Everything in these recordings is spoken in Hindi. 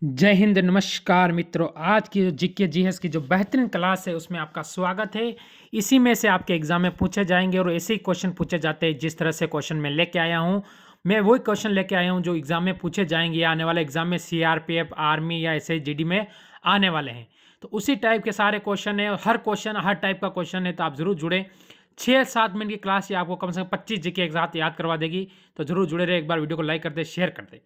जय हिंद, नमस्कार मित्रों। आज की जो जीके जीएस की जो बेहतरीन क्लास है उसमें आपका स्वागत है। इसी में से आपके एग्जाम में पूछे जाएंगे और ऐसे ही क्वेश्चन पूछे जाते हैं जिस तरह से क्वेश्चन मैं लेके आया हूँ। मैं वही क्वेश्चन लेके आया हूँ जो एग्जाम में पूछे जाएंगे या आने वाले एग्जाम में सीआरपीएफ, आर्मी या एसएसजीडी में आने वाले हैं। तो उसी टाइप के सारे क्वेश्चन है, हर क्वेश्चन हर टाइप का क्वेश्चन है, तो आप जरूर जुड़े। 6-7 मिनट की क्लास ये आपको कम से कम 25 जीके एक साथ याद करवा देगी। तो जरूर जुड़े रहे। एक बार वीडियो को लाइक कर दे, शेयर कर दे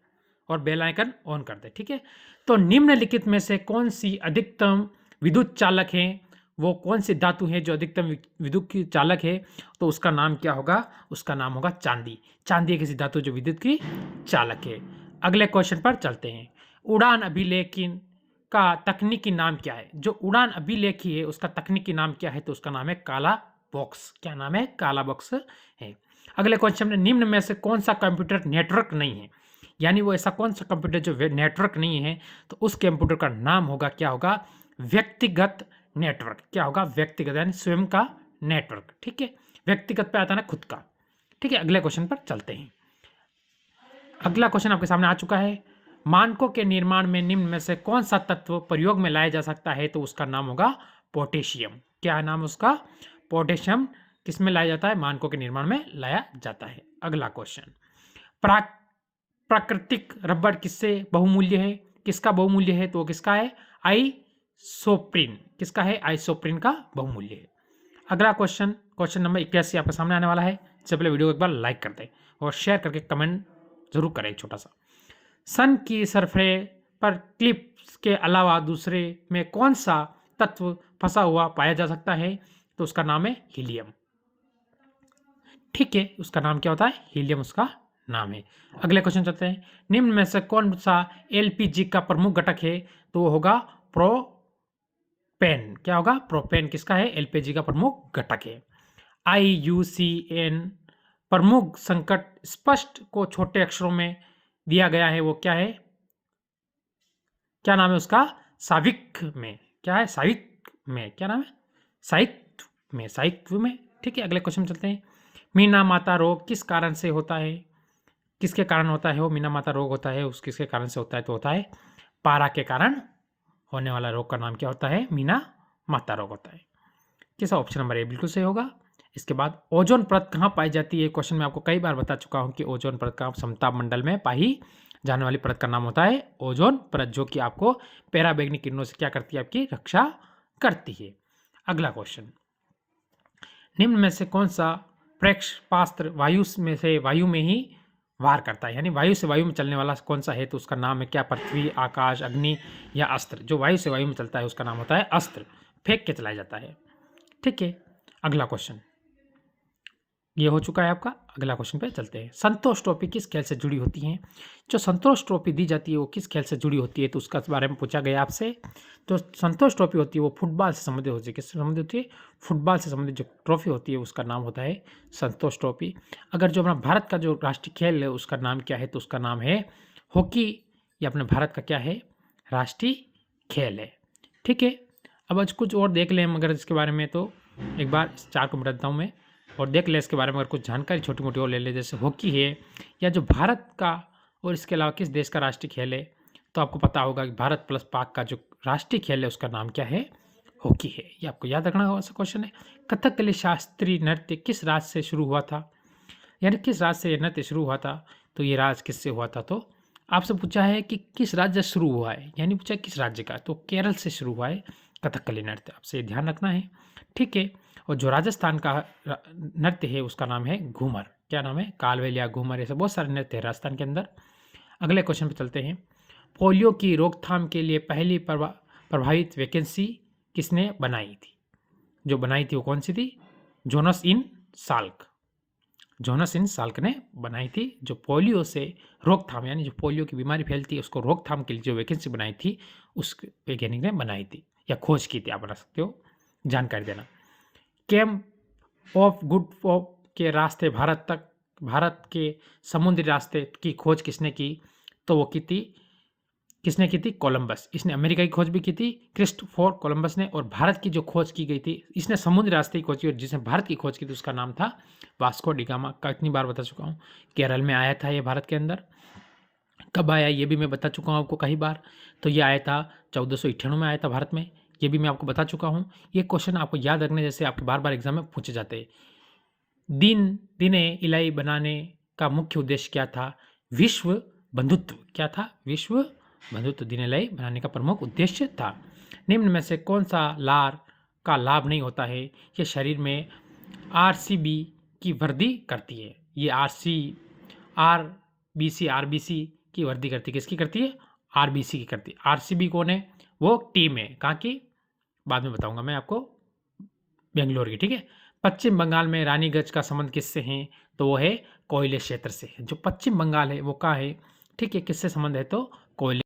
और बेल आइकन ऑन कर दे, ठीक है। तो निम्नलिखित में से कौन सी अधिकतम विद्युत चालक है, वो कौन सी धातु है जो अधिकतम विद्युत की चालक है, तो उसका नाम क्या होगा? उसका नाम होगा चांदी। चांदी एक ऐसी धातु जो विद्युत की चालक है। अगले क्वेश्चन पर चलते हैं। उड़ान अभिलेखी का तकनीकी नाम क्या है? जो उड़ान अभिलेखी है उसका तकनीकी नाम क्या है? तो उसका नाम है काला बॉक्स। क्या नाम है? काला बॉक्स है। अगले क्वेश्चन में निम्न में से कौन सा कंप्यूटर नेटवर्क नहीं है? यानी वो ऐसा कौन सा कंप्यूटर जो नेटवर्क नहीं है, तो उस कंप्यूटर का नाम होगा, क्या होगा? व्यक्तिगत नेटवर्क। क्या होगा? व्यक्तिगत, यानी स्वयं का नेटवर्क, ठीक है। व्यक्तिगत पे आता है ना, खुद का, ठीक है। अगले क्वेश्चन पर चलते हैं। अगला क्वेश्चन आपके सामने आ चुका है। मानकों के निर्माण में निम्न में से कौन सा तत्व प्रयोग में लाया जा सकता है? तो उसका नाम होगा पोटेशियम। क्या नाम उसका? पोटेशियम। किस में लाया जाता है? मानकों के निर्माण में लाया जाता है। अगला क्वेश्चन, प्राकृतिक रबड़ किससे बहुमूल्य है? किसका बहुमूल्य है? तो किसका है? आइसोप्रीन। किसका है? आइसोप्रीन का बहुमूल्य है। अगला क्वेश्चन, क्वेश्चन नंबर 81 आपके सामने आने वाला है। इससे पहले वीडियो को एक बार लाइक कर दें और शेयर करके कमेंट जरूर करें छोटा सा। सन की सरफरे पर क्लिप्स के अलावा दूसरे में कौन सा तत्व फंसा हुआ पाया जा सकता है? तो उसका नाम है हीलियम, ठीक है। उसका नाम क्या होता है? हीलियम उसका नाम है। अगले क्वेश्चन चलते हैं। निम्न में से कौन सा एलपीजी का प्रमुख घटक है? तो वो होगा प्रोपेन। क्या होगा? प्रोपेन किसका है? एलपीजी का प्रमुख घटक है। IUCN प्रमुख संकट स्पष्ट को छोटे अक्षरों में दिया गया है, वो क्या है? क्या नाम है उसका? साविक में। क्या है? साविक में। क्या नाम है? साहित्य में। साहित्य में, ठीक है। अगले क्वेश्चन चलते हैं। मीना माता रोग किस कारण से होता है? किसके कारण होता है वो मीना माता रोग होता है? उस किसके कारण से होता है? तो होता है पारा के कारण होने वाला रोग का नाम क्या होता है? मीना माता रोग होता है। किस ऑप्शन नंबर ए बिल्कुल सही होगा। इसके बाद ओजोन परत कहाँ पाई जाती है? क्वेश्चन में आपको कई बार बता चुका हूँ कि ओजोन परत का समताप मंडल में पाई जाने वाली परत का नाम होता है ओजोन परत, जो कि आपको पैराबैंगनी किरणों से क्या करती है? आपकी रक्षा करती है। अगला क्वेश्चन, निम्न में से कौन सा प्रक्षेपास्त्र वायु में ही वार करता है? यानी वायु से वायु में चलने वाला कौन सा है? तो उसका नाम है क्या? पृथ्वी, आकाश, अग्नि या अस्त्र। जो वायु से वायु में चलता है उसका नाम होता है अस्त्र, फेंक के चलाया जाता है, ठीक है। अगला क्वेश्चन ये हो चुका है आपका। अगला क्वेश्चन पे चलते हैं। संतोष ट्रॉफी किस खेल से जुड़ी होती है? जो संतोष ट्रॉफी दी जाती है वो किस खेल से जुड़ी होती है? तो उसका बारे में पूछा गया आपसे। तो संतोष ट्रॉफी होती है वो फुटबॉल से संबंधित होती है। किससे संबंधित होती है? फुटबॉल से संबंधित जो ट्रॉफी होती है उसका नाम होता है संतोष ट्रॉफी। अगर जो अपना भारत का जो राष्ट्रीय खेल है उसका नाम क्या है? तो उसका नाम है हॉकी। ये अपने भारत का क्या है? राष्ट्रीय खेल है, ठीक है। अब आज कुछ और देख लें मगर इसके बारे में, तो एक बार इस चार को मिटा देता हूँ मैं और देख ले इसके बारे में। अगर कुछ जानकारी छोटी मोटी और ले ले, जैसे हॉकी है या जो भारत का और इसके अलावा किस देश का राष्ट्रीय खेल है, तो आपको पता होगा कि भारत प्लस पाक का जो राष्ट्रीय खेल है उसका नाम क्या है? हॉकी है। ये आपको याद रखना होगा, ऐसा क्वेश्चन है। कथकली शास्त्रीय नृत्य किस राज्य से शुरू हुआ था? यानी किस राज्य से ये नृत्य शुरू हुआ था? तो ये राज्य किससे हुआ था? तो आपसे पूछा है कि किस राज्य से शुरू हुआ है, यानी पूछा किस राज्य का, तो केरल से शुरू हुआ है कथकली नृत्य। आपसे ये ध्यान रखना है, ठीक है। और जो राजस्थान का नृत्य है उसका नाम है घूमर। क्या नाम है? कालवेल या घूमर, ऐसे बहुत सारे नृत्य है राजस्थान के अंदर। अगले क्वेश्चन पे चलते हैं। पोलियो की रोकथाम के लिए पहली प्रभावित वैकेंसी किसने बनाई थी? जो बनाई थी वो कौन सी थी? जोनस इन साल्क। जोनस इन साल्क ने बनाई थी। जो पोलियो से रोकथाम, यानी जो पोलियो की बीमारी फैलती है उसको रोकथाम के लिए जो वैकेंसी बनाई थी उस वैज्ञानिक ने बनाई थी या खोज की थी, आप बना सकते हो, जानकारी देना। केप ऑफ गुड होप के रास्ते भारत के समुद्री रास्ते की खोज किसने की? तो वो की थी, किसने की थी? कोलंबस। इसने अमेरिका की खोज भी की थी, क्रिस्टोफर कोलंबस ने। और भारत की जो खोज की गई थी, इसने समुद्री रास्ते की खोज की और जिसने भारत की खोज की थी उसका नाम था वास्को डी गामा। कितनी बार बता चुका हूँ, केरल में आया था ये भारत के अंदर, कब आया ये भी मैं बता चुका हूँ आपको कई बार। तो ये आया था 1498 में आया था भारत में, ये भी मैं आपको बता चुका हूँ। ये क्वेश्चन आपको याद रखने जैसे आपके बार-बार एग्ज़ाम में पूछे जाते हैं। दिने इलाई बनाने का मुख्य उद्देश्य क्या था? विश्व बंधुत्व। क्या था? विश्व बंधुत्व दीन इलाई बनाने का प्रमुख उद्देश्य था। निम्न में से कौन-सा लार का लाभ नहीं होता है? ये शरीर में आरसीबी की वृद्धि करती है। ये आरबीसी की वृद्धि करती है। किसकी करती है? आरबीसी की करती है। आरसीबी कौन है? वो टीम है। कहाँ की? बाद में बताऊँगा मैं आपको, बेंगलोर की, ठीक है? पश्चिम बंगाल में रानीगंज का संबंध किससे है? तो वो है कोयले क्षेत्र से। जो पश्चिम बंगाल है वो कहाँ है? ठीक है, किससे संबंध है? तो कोयले।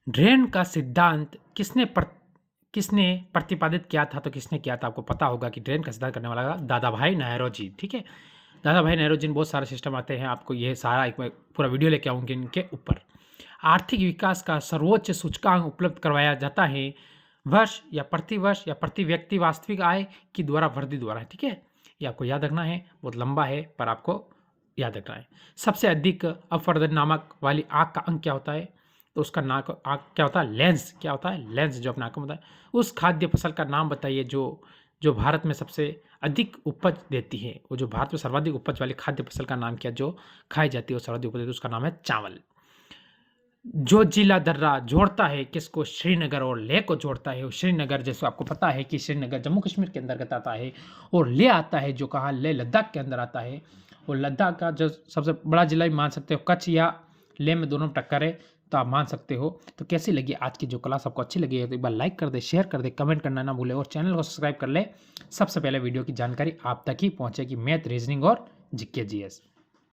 ड्रेन का सिद्धांत किसने प्रतिपादित किया था? तो किसने किया था? आपको पता होगा कि ड्रेन का सिद्धांत करने वाला दादा भाई नौरोजी, ठीक है? दादा भाई नौरोजी ने बहुत सारे सिस्टम आते हैं, आपको ये सारा एक मैं पूरा वीडियो लेके आऊँगी इनके ऊपर। आर्थिक विकास का सर्वोच्च सूचकांक उपलब्ध करवाया जाता है वर्ष या प्रति व्यक्ति वास्तविक आय की द्वारा वृद्धि द्वारा, ठीक है? ये आपको याद रखना है, बहुत लंबा है पर आपको याद रखना है। सबसे अधिक अपवर्तन नामक वाली आँख का अंक क्या होता है? तो उसका नाक आँख क्या होता है? लेंस। क्या होता है? लेंस, जो अपना आँख में होता है। उस खाद्य फसल का नाम बताइए जो भारत में सबसे अधिक उपज देती है। वो जो भारत में सर्वाधिक उपज वाली खाद्य फसल का नाम क्या जो खाई जाती है वो सर्वाधिक उपज देती है, उसका नाम है चावल। जो जिला दर्रा जोड़ता है किसको? श्रीनगर और लेह को जोड़ता है। श्रीनगर जैसे आपको पता है कि श्रीनगर जम्मू कश्मीर के अंतर्गत आता है और लेह आता है जो कहाँ? लेह लद्दाख के अंदर आता है। और लद्दाख का जो सबसे बड़ा जिला भी मान सकते हो, कच्छ या लेह में दोनों में टक्कर है तो आप मान सकते हो। तो कैसी लगी आज की जो क्लास? आपको अच्छी लगी है तो एक बार लाइक कर दे, शेयर कर दे, कमेंट करना ना भूले और चैनल को सब्सक्राइब कर ले। सबसे पहले वीडियो की जानकारी आप तक ही पहुंचेगी, मैथ, रीजनिंग और जीके जीएस।